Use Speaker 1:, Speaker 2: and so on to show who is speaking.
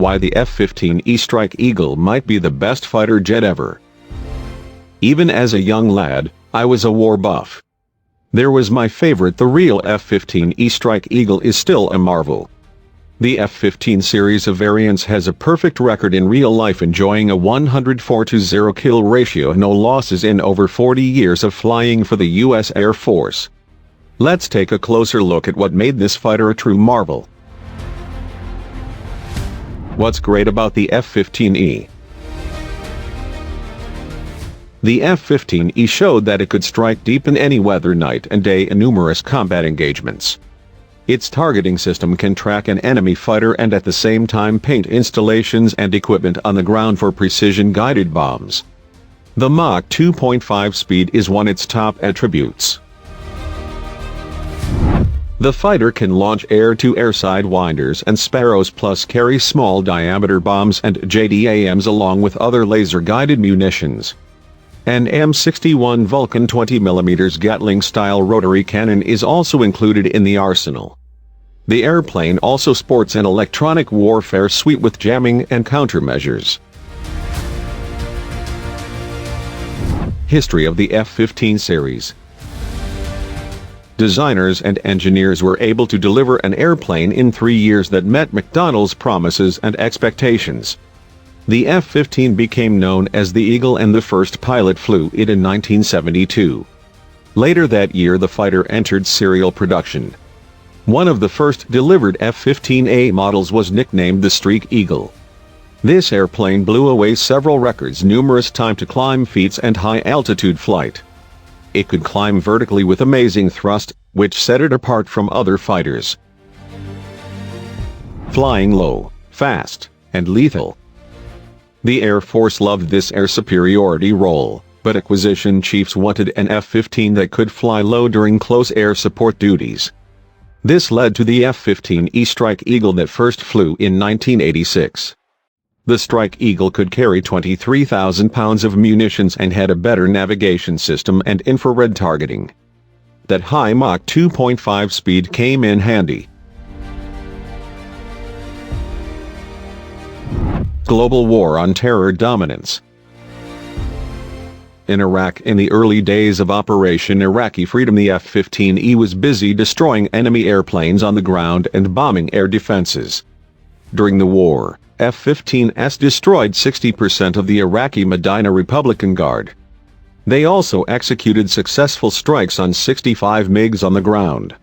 Speaker 1: why the F-15E Strike Eagle might be the best fighter jet ever. Even as a young lad, I was a war buff. There was my favorite. The real F-15E Strike Eagle is still a marvel. The F-15 series of variants has a perfect record in real life, enjoying a 104-to-0 kill ratio, no losses in over 40 years of flying for the U.S. Air Force. Let's take a closer look at what made this fighter a true marvel. What's great about the F-15E? The F-15E showed that it could strike deep in any weather, night and day, in numerous combat engagements. Its targeting system can track an enemy fighter and at the same time paint installations and equipment on the ground for precision-guided bombs. The Mach 2.5 speed is one of its top attributes. The fighter can launch air-to-air Sidewinders and Sparrows, plus carry small-diameter bombs and JDAMs along with other laser-guided munitions. An M61 Vulcan 20mm Gatling-style rotary cannon is also included in the arsenal. The airplane also sports an electronic warfare suite with jamming and countermeasures. History of the F-15 series. Designers and engineers were able to deliver an airplane in 3 years that met McDonnell's promises and expectations. The F-15 became known as the Eagle, and the first pilot flew it in 1972. Later that year, the fighter entered serial production. One of the first delivered F-15A models was nicknamed the Strike Eagle. This airplane blew away several records, numerous time-to-climb feats, and high-altitude flight. It could climb vertically with amazing thrust, which set it apart from other fighters. Flying low, fast, and lethal. The Air Force loved this air superiority role, but acquisition chiefs wanted an F-15 that could fly low during close air support duties. This led to the F-15E Strike Eagle that first flew in 1986. The Strike Eagle could carry 23,000 pounds of munitions and had a better navigation system and infrared targeting. That high Mach 2.5 speed came in handy. Global War on Terror Dominance. In Iraq, in the early days of Operation Iraqi Freedom, the F-15E was busy destroying enemy airplanes on the ground and bombing air defenses. During the war, F-15s destroyed 60% of the Iraqi Medina Republican Guard. They also executed successful strikes on 65 MiGs on the ground.